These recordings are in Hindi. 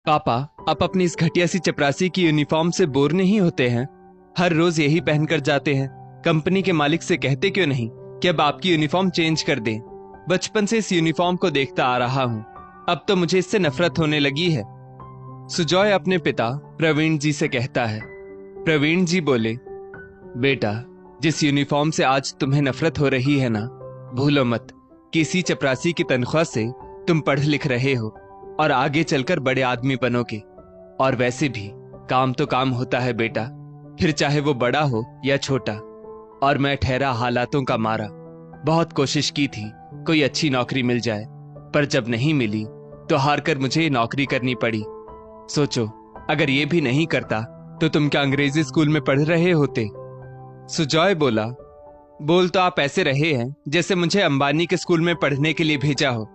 पापा, आप अपनी इस घटिया सी चपरासी की यूनिफॉर्म से बोर नहीं होते हैं? हर रोज यही पहनकर जाते हैं। कंपनी के मालिक से कहते क्यों नहीं कि अब आपकी यूनिफॉर्म चेंज कर दें? बचपन से इस यूनिफॉर्म को देखता आ रहा हूँ, अब तो मुझे इससे नफरत होने लगी है। सुजॉय अपने पिता प्रवीण जी से कहता है। प्रवीण जी बोले, बेटा, जिस यूनिफॉर्म से आज तुम्हें नफरत हो रही है ना, भूलो मत कि इसी चपरासी की तनख्वाह से तुम पढ़ लिख रहे हो और आगे चलकर बड़े आदमी बनोगे। और वैसे भी काम तो काम होता है बेटा, फिर चाहे वो बड़ा हो या छोटा। और मैं ठहरा हालातों का मारा, बहुत कोशिश की थी कोई अच्छी नौकरी मिल जाए, पर जब नहीं मिली तो हार कर मुझे ये नौकरी करनी पड़ी। सोचो, अगर ये भी नहीं करता तो तुम क्या अंग्रेजी स्कूल में पढ़ रहे होते? सुजॉय बोला, बोल तो आप ऐसे रहे हैं जैसे मुझे अंबानी के स्कूल में पढ़ने के लिए भेजा हो।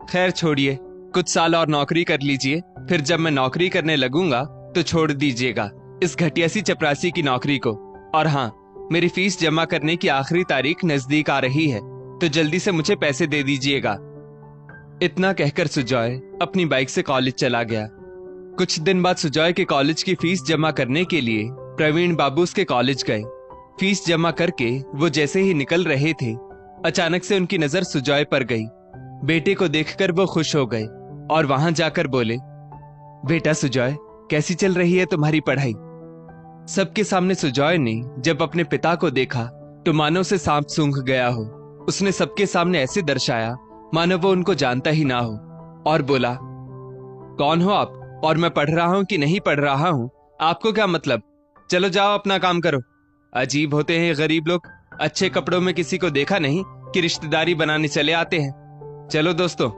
खैर छोड़िए, कुछ साल और नौकरी कर लीजिए, फिर जब मैं नौकरी करने लगूंगा तो छोड़ दीजिएगा इस घटिया सी चपरासी की नौकरी को। और हाँ, मेरी फीस जमा करने की आखिरी तारीख नजदीक आ रही है, तो जल्दी से मुझे पैसे दे दीजिएगा। इतना कहकर सुजॉय अपनी बाइक से कॉलेज चला गया। कुछ दिन बाद सुजॉय के कॉलेज की फीस जमा करने के लिए प्रवीण बाबू उसके कॉलेज गए। फीस जमा करके वो जैसे ही निकल रहे थे, अचानक से उनकी नजर सुजॉय पर गई। बेटे को देखकर वो खुश हो गए और वहां जाकर बोले, बेटा सुजॉय, कैसी चल रही है तुम्हारी पढ़ाई? सबके सामने सुजॉय ने जब अपने पिता को देखा तो मानो से सांप सूंघ गया हो। उसने सबके सामने ऐसे दर्शाया मानो वो उनको जानता ही ना हो, और बोला, कौन हो आप, और मैं पढ़ रहा हूं कि नहीं पढ़ रहा हूं, आपको क्या मतलब? चलो जाओ अपना काम करो। अजीब होते हैं गरीब लोग, अच्छे कपड़ों में किसी को देखा नहीं कि रिश्तेदारी बनाने चले आते हैं। चलो दोस्तों।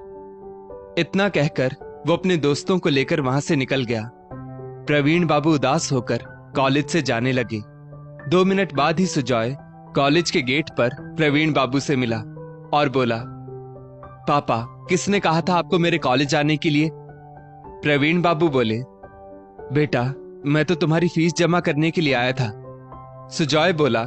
इतना कहकर वो अपने दोस्तों को लेकर वहां से निकल गया। प्रवीण बाबू उदास होकर कॉलेज से जाने लगे। 2 मिनट बाद ही सुजॉय कॉलेज के गेट पर प्रवीण बाबू से मिला और बोला, पापा, किसने कहा था आपको मेरे कॉलेज आने के लिए? प्रवीण बाबू बोले, बेटा, मैं तो तुम्हारी फीस जमा करने के लिए आया था। सुजॉय बोला,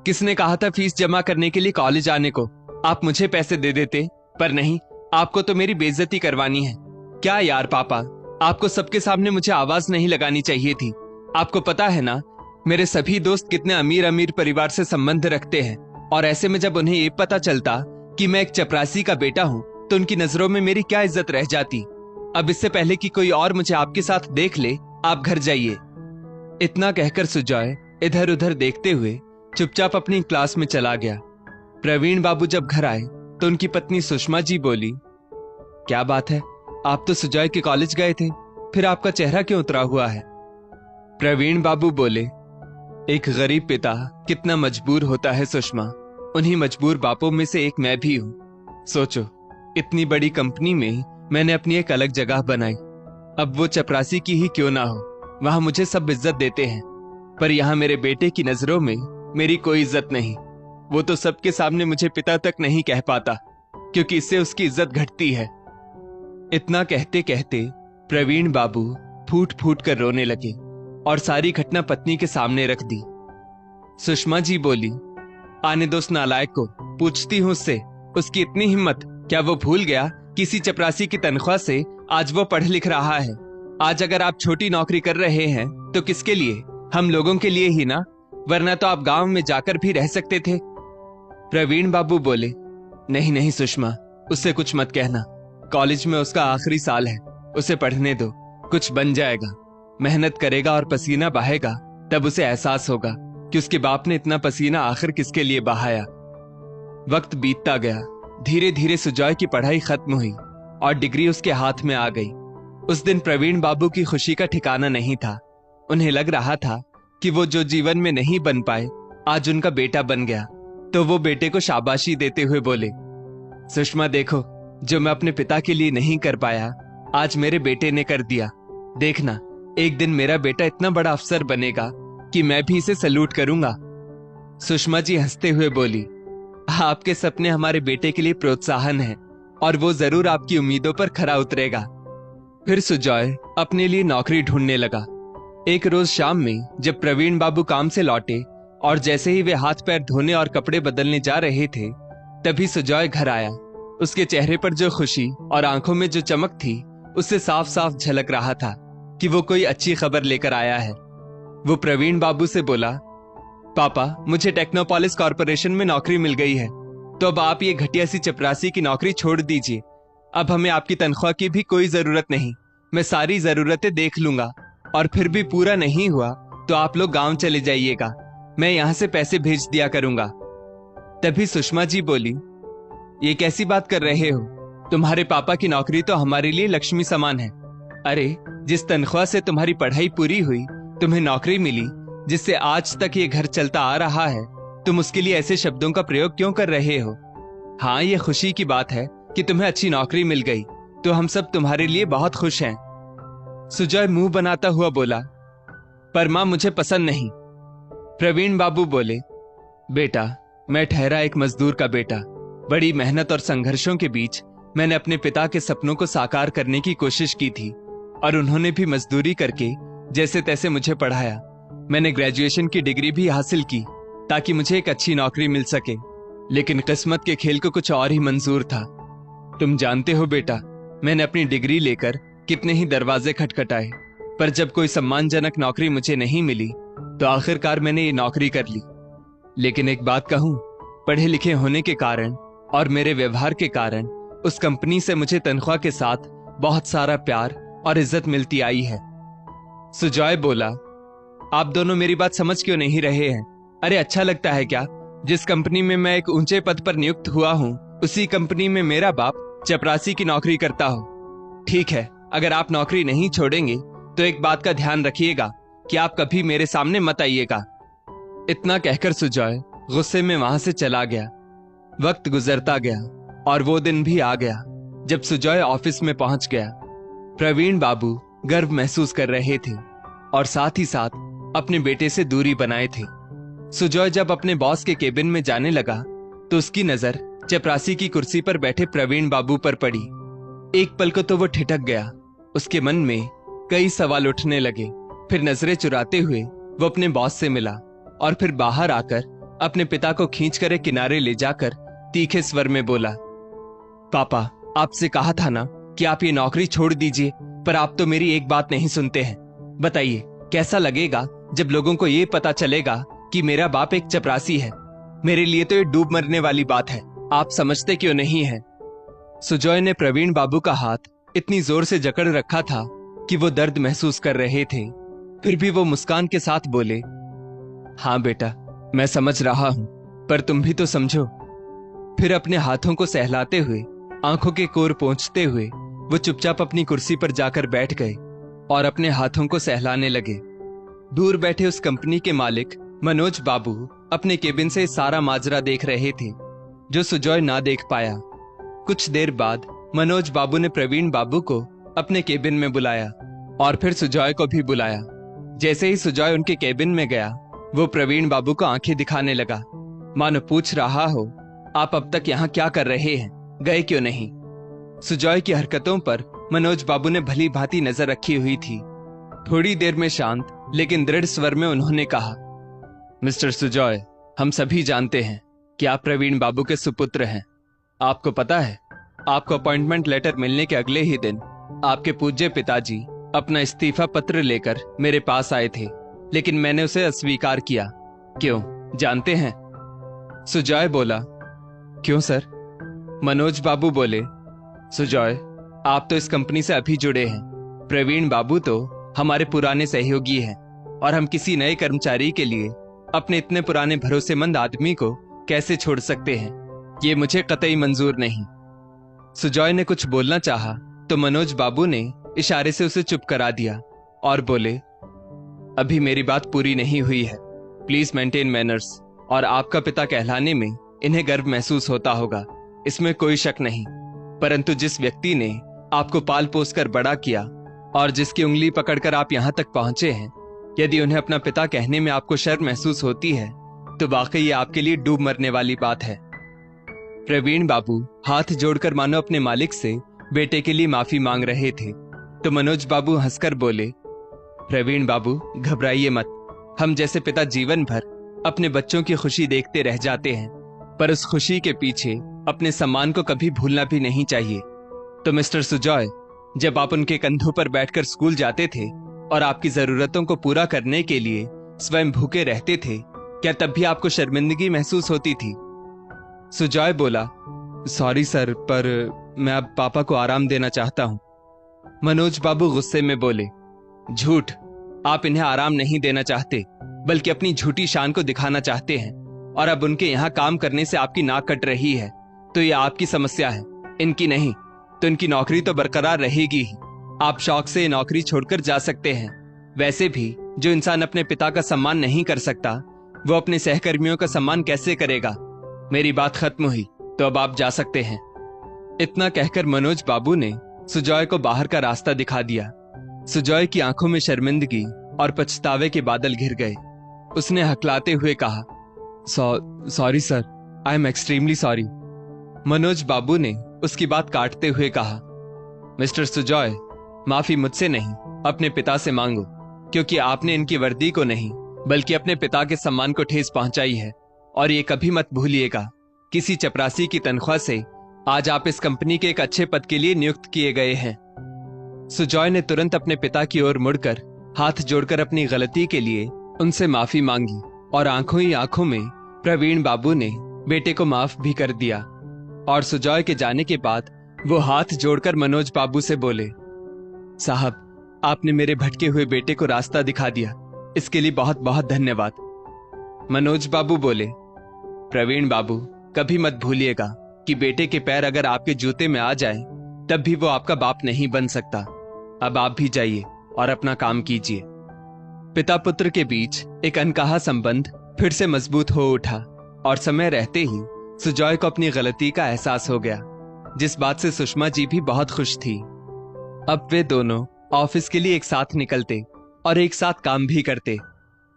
किसने कहा था फीस जमा करने के लिए कॉलेज आने को? आप मुझे पैसे दे देते, पर नहीं, आपको तो मेरी बेइज्जती करवानी है। क्या यार पापा, आपको सबके सामने मुझे आवाज नहीं लगानी चाहिए थी। आपको पता है ना, मेरे सभी दोस्त कितने अमीर अमीर परिवार से संबंध रखते हैं, और ऐसे में जब उन्हें ये पता चलता कि मैं एक चपरासी का बेटा हूं तो उनकी नजरों में मेरी क्या इज्जत रह जाती। अब इससे पहले कि कोई और मुझे आपके साथ देख ले, आप घर जाइए। इतना कहकर सुजॉय इधर उधर देखते हुए चुपचाप अपनी क्लास में चला गया। प्रवीण बाबू जब घर आए तो उनकी पत्नी सुषमा जी बोली, क्या बात है, आप तो सुजॉय के कॉलेज गए थे, फिर आपका चेहरा क्यों उतरा हुआ है? प्रवीण बाबू बोले, एक गरीब पिता कितना मजबूर होता है सुषमा, उन्हीं मजबूर बापों में से एक मैं भी हूं। सोचो, इतनी बड़ी कंपनी में मैंने अपनी एक अलग जगह बनाई। अब वो चपरासी की ही क्यों ना हो, वहां मुझे सब इज्जत देते हैं, पर यहां मेरे बेटे की नजरों में मेरी कोई इज्जत नहीं। वो तो सबके सामने मुझे पिता तक नहीं कह पाता, क्योंकि इससे उसकी इज्जत घटती है। इतना कहते कहते प्रवीण बाबू फूट फूट कर रोने लगे और सारी घटना पत्नी के सामने रख दी। सुषमा जी बोली, आने दो उस नालायक को, पूछती हूं उससे, उसकी इतनी हिम्मत, क्या वो भूल गया किसी चपरासी की तनख्वाह से आज वो पढ़ लिख रहा है? आज अगर आप छोटी नौकरी कर रहे हैं तो किसके लिए? हम लोगों के लिए ही ना, वरना तो आप गांव में जाकर भी रह सकते थे। प्रवीण बाबू बोले, नहीं नहीं सुषमा, उससे कुछ मत कहना, कॉलेज में उसका आखिरी साल है, उसे पढ़ने दो, कुछ बन जाएगा। मेहनत करेगा और पसीना बहाएगा, तब उसे एहसास होगा कि उसके बाप ने इतना पसीना आखिर किसके लिए बहाया। वक्त बीतता गया, धीरे धीरे सुजॉय की पढ़ाई खत्म हुई और डिग्री उसके हाथ में आ गई। उस दिन प्रवीण बाबू की खुशी का ठिकाना नहीं था। उन्हें लग रहा था कि वो जो जीवन में नहीं बन पाए, आज उनका बेटा बन गया। तो वो बेटे को शाबाशी देते हुए बोले, सुषमा देखो, जो मैं अपने पिता के लिए नहीं कर पाया, आज मेरे बेटे ने कर दिया। देखना, एक दिन मेरा बेटा इतना बड़ा अफसर बनेगा कि मैं भी इसे सैल्यूट करूंगा। सुषमा जी हंसते हुए बोली, आपके सपने हमारे बेटे के लिए प्रोत्साहन है और वो जरूर आपकी उम्मीदों पर खरा उतरेगा। फिर सुजॉय अपने लिए नौकरी ढूंढने लगा। एक रोज शाम में जब प्रवीण बाबू काम से लौटे और जैसे ही वे हाथ पैर धोने और कपड़े बदलने जा रहे थे, तभी सुजॉय घर आया। उसके चेहरे पर जो खुशी और आंखों में जो चमक थी, उससे साफ साफ झलक रहा था कि वो कोई अच्छी खबर लेकर आया है। वो प्रवीण बाबू से बोला, पापा, मुझे टेक्नोपॉलिस कॉर्पोरेशन में नौकरी मिल गई है, तो अब आप ये घटिया सी चपरासी की नौकरी छोड़ दीजिए। अब हमें आपकी तनख्वाह की भी कोई जरूरत नहीं। मैं सारी जरूरतें देख लूंगा, और फिर भी पूरा नहीं हुआ तो आप लोग गांव चले जाइएगा। मैं यहां से पैसे भेज दिया करूंगा। तभी सुषमा जी बोली, ये कैसी बात कर रहे हो? तुम्हारे पापा की नौकरी तो हमारे लिए लक्ष्मी समान है। अरे, जिस तनख्वाह से तुम्हारी पढ़ाई पूरी हुई, तुम्हें नौकरी मिली, जिससे आज तक ये घर चलता आ रहा है, तुम उसके लिए ऐसे शब्दों का प्रयोग क्यों कर रहे हो? हाँ, ये खुशी की बात है कि तुम्हें अच्छी नौकरी मिल गई, तो हम सब तुम्हारे लिए बहुत खुश हैं। सुजॉय मुंह बनाता हुआ बोला, पर मां, मुझे पसंद नहीं। प्रवीण बाबू बोले, बेटा, मैं ठहरा एक मजदूर का बेटा। बड़ी मेहनत और संघर्षों के बीच मैंने अपने पिता के सपनों को साकार करने की कोशिश की थी, और उन्होंने भी मजदूरी करके जैसे तैसे मुझे पढ़ाया। मैंने ग्रेजुएशन की डिग्री भी हासिल की ताकि मुझे एक अच्छी नौकरी मिल सके, लेकिन किस्मत के खेल को कुछ और ही मंजूर था। तुम जानते हो बेटा, मैंने अपनी डिग्री लेकर कितने ही दरवाजे खटखटाए, पर जब कोई सम्मानजनक नौकरी मुझे नहीं मिली तो आखिरकार मैंने ये नौकरी कर ली। लेकिन एक बात कहूं, पढ़े लिखे होने के कारण और मेरे व्यवहार के कारण उस कंपनी से मुझे तनख्वाह के साथ बहुत सारा प्यार और इज्जत मिलती आई है। सुजॉय बोला, आप दोनों मेरी बात समझ क्यों नहीं रहे हैं? अरे, अच्छा लगता है क्या? जिस कंपनी में मैं एक ऊंचे पद पर नियुक्त हुआ हूं, उसी कंपनी में मेरा बाप चपरासी की नौकरी करता हो। ठीक है, अगर आप नौकरी नहीं छोड़ेंगे तो एक बात का ध्यान रखिएगा कि आप कभी मेरे सामने मत आइएगा। इतना कहकर सुजॉय गुस्से में वहां से चला गया। वक्त गुजरता गया और वो दिन भी आ गया जब सुजॉय ऑफिस में पहुंच गया। प्रवीण बाबू गर्व महसूस कर रहे थे और साथ ही साथ अपने बेटे से दूरी बनाए थे। सुजॉय जब अपने बॉस के केबिन में जाने लगा तो उसकी नजर चपरासी की कुर्सी पर बैठे प्रवीण बाबू पर पड़ी। एक पल को तो वो ठिठक गया। उसके मन में कई सवाल उठने लगे। फिर नजरें चुराते हुए वो अपने बॉस से मिला और फिर बाहर आकर अपने पिता को खींचकर एक किनारे ले जाकर तीखे स्वर में बोला, पापा, आपसे कहा था ना कि आप ये नौकरी छोड़ दीजिए, पर आप तो मेरी एक बात नहीं सुनते हैं। बताइए, कैसा लगेगा जब लोगों को ये पता चलेगा कि मेरा बाप एक चपरासी है? मेरे लिए तो ये डूब मरने वाली बात है। आप समझते क्यों नहीं है? सुजॉय ने प्रवीण बाबू का हाथ इतनी जोर से जकड़ रखा था कि वो दर्द महसूस कर रहे थे। फिर भी वो मुस्कान के साथ बोले, हाँ बेटा, मैं समझ रहा हूं, पर तुम भी तो समझो। फिर अपने हाथों को सहलाते हुए, आंखों के कोर पोंछते हुए वो चुपचाप अपनी कुर्सी पर जाकर बैठ गए और अपने हाथों को सहलाने लगे। दूर बैठे उस कंपनी के मालिक मनोज बाबू अपने केबिन से सारा माजरा देख रहे थे, जो सुजॉय ना देख पाया। कुछ देर बाद मनोज बाबू ने प्रवीण बाबू को अपने केबिन में बुलाया और फिर सुजॉय को भी बुलाया। जैसे ही सुजॉय उनके केबिन में गया, वो प्रवीण बाबू को आंखें दिखाने लगा, मानो पूछ रहा हो, आप अब तक यहाँ क्या कर रहे हैं? गए क्यों नहीं? सुजॉय की हरकतों पर मनोज बाबू ने भली भांति नजर रखी हुई थी। थोड़ी देर में शांत लेकिन दृढ़ स्वर में उन्होंने कहा, मिस्टर सुजॉय, हम सभी जानते हैं कि आप प्रवीण बाबू के सुपुत्र हैं। आपको पता है, आपको अपॉइंटमेंट लेटर मिलने के अगले ही दिन आपके पूज्य पिताजी अपना इस्तीफा पत्र लेकर मेरे पास आए थे, लेकिन मैंने उसे अस्वीकार किया। क्यों, जानते हैं? सुजॉय बोला, क्यों सर? मनोज बाबू बोले, सुजॉय, आप तो इस कंपनी से अभी जुड़े हैं। प्रवीण बाबू तो हमारे पुराने सहयोगी हैं और हम किसी नए कर्मचारी के लिए अपने इतने पुराने भरोसेमंद आदमी को कैसे छोड़ सकते हैं? ये मुझे कतई मंजूर नहीं। सुजॉय ने कुछ बोलना चाहा तो मनोज बाबू ने इशारे से उसे चुप करा दिया और बोले, अभी मेरी बात पूरी नहीं हुई है। Please maintain manners. और आपका पिता कहलाने में इन्हें गर्व महसूस होता होगा, इसमें कोई शक नहीं। परंतु जिस व्यक्ति ने आपको पाल पोस कर बड़ा किया और जिसकी उंगली पकड़कर आप यहां तक पहुंचे हैं, यदि उन्हें अपना पिता कहने में आपको शर्म महसूस होती है तो वाकई ये आपके लिए डूब मरने वाली बात है। प्रवीण बाबू हाथ जोड़कर मानो अपने मालिक से बेटे के लिए माफी मांग रहे थे तो मनोज बाबू हंसकर बोले, प्रवीण बाबू, घबराइए मत। हम जैसे पिता जीवन भर अपने बच्चों की खुशी देखते रह जाते हैं, पर उस खुशी के पीछे अपने सम्मान को कभी भूलना भी नहीं चाहिए। तो मिस्टर सुजॉय, जब आप उनके कंधों पर बैठकर स्कूल जाते थे और आपकी जरूरतों को पूरा करने के लिए स्वयं भूखे रहते थे, क्या तब भी आपको शर्मिंदगी महसूस होती थी? सुजॉय बोला, सॉरी सर, पर मैं अब पापा को आराम देना चाहता हूं। मनोज बाबू गुस्से में बोले, झूठ, आप इन्हें आराम नहीं देना चाहते, बल्कि अपनी झूठी शान को दिखाना चाहते हैं। और अब उनके यहाँ काम करने से आपकी नाक कट रही है तो ये आपकी समस्या है, इनकी नहीं। तो इनकी नौकरी तो बरकरार रहेगी ही। आप शौक से नौकरी छोड़कर जा सकते हैं। वैसे भी जो इंसान अपने पिता का सम्मान नहीं कर सकता, वो अपने सहकर्मियों का सम्मान कैसे करेगा? मेरी बात खत्म हुई, तो अब आप जा सकते हैं। इतना कहकर मनोज बाबू ने सुजॉय को बाहर का रास्ता दिखा दिया। सुजॉय की आंखों में शर्मिंदगी और पछतावे के बादल घिर गए। उसने हकलाते हुए कहा, sorry sir, I am extremely sorry. Manoj Babu ने उसकी बात काटते हुए कहा, मिस्टर सुजॉय, माफी मुझसे नहीं, अपने पिता से मांगो, क्योंकि आपने इनकी वर्दी को नहीं बल्कि अपने पिता के सम्मान को ठेस पहुंचाई है। और ये कभी मत भूलिएगा, किसी चपरासी की तनख्वाह से आज आप इस कंपनी के एक अच्छे पद के लिए नियुक्त किए गए हैं। सुजॉय ने तुरंत अपने पिता की ओर मुड़कर हाथ जोड़कर अपनी गलती के लिए उनसे माफी मांगी और आंखों ही आंखों में प्रवीण बाबू ने बेटे को माफ भी कर दिया। और सुजॉय के जाने के बाद वो हाथ जोड़कर मनोज बाबू से बोले, साहब, आपने मेरे भटके हुए बेटे को रास्ता दिखा दिया, इसके लिए बहुत बहुत धन्यवाद। मनोज बाबू बोले, प्रवीण बाबू, कभी मत भूलिएगा कि बेटे के पैर अगर आपके जूते में आ जाएं, तब भी वो आपका बाप नहीं बन सकता। अब आप भी जाइए और अपना काम कीजिए। पिता पुत्र के बीच एक अनकहा संबंध फिर से मजबूत हो उठा और समय रहते ही सुजॉय को अपनी गलती का एहसास हो गया, जिस बात से सुषमा जी भी बहुत खुश थी। अब वे दोनों ऑफिस के लिए एक साथ निकलते और एक साथ काम भी करते।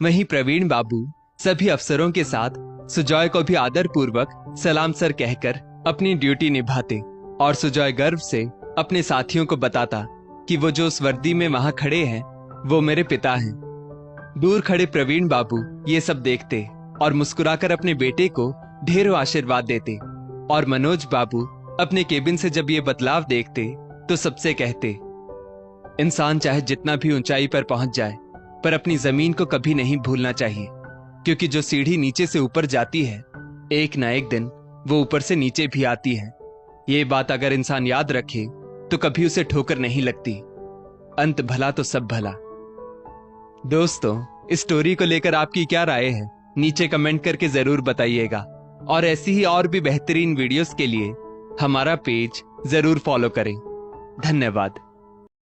वहीं प्रवीण बाबू सभी अफसरों के साथ सुजॉय को भी आदर पूर्वक सलाम सर कहकर अपनी ड्यूटी निभाते और सुजॉय गर्व से अपने साथियों को बताता कि वो जो उस वर्दी में वहां खड़े हैं वो मेरे पिता हैं। दूर खड़े प्रवीण बाबू ये सब देखते और मुस्कुराकर अपने बेटे को ढेरों आशीर्वाद देते। और मनोज बाबू अपने केबिन से जब ये बदलाव देखते तो सबसे कहते, इंसान चाहे जितना भी ऊंचाई पर पहुंच जाए, पर अपनी जमीन को कभी नहीं भूलना चाहिए, क्योंकि जो सीढ़ी नीचे से ऊपर जाती है, एक ना एक दिन वो ऊपर से नीचे भी आती है। ये बात अगर इंसान याद रखे तो कभी उसे ठोकर नहीं लगती। अंत भला तो सब भला। दोस्तों, इस स्टोरी को लेकर आपकी क्या राय है, नीचे कमेंट करके जरूर बताइएगा। और ऐसी ही और भी बेहतरीन वीडियोस के लिए हमारा पेज जरूर फॉलो करें। धन्यवाद।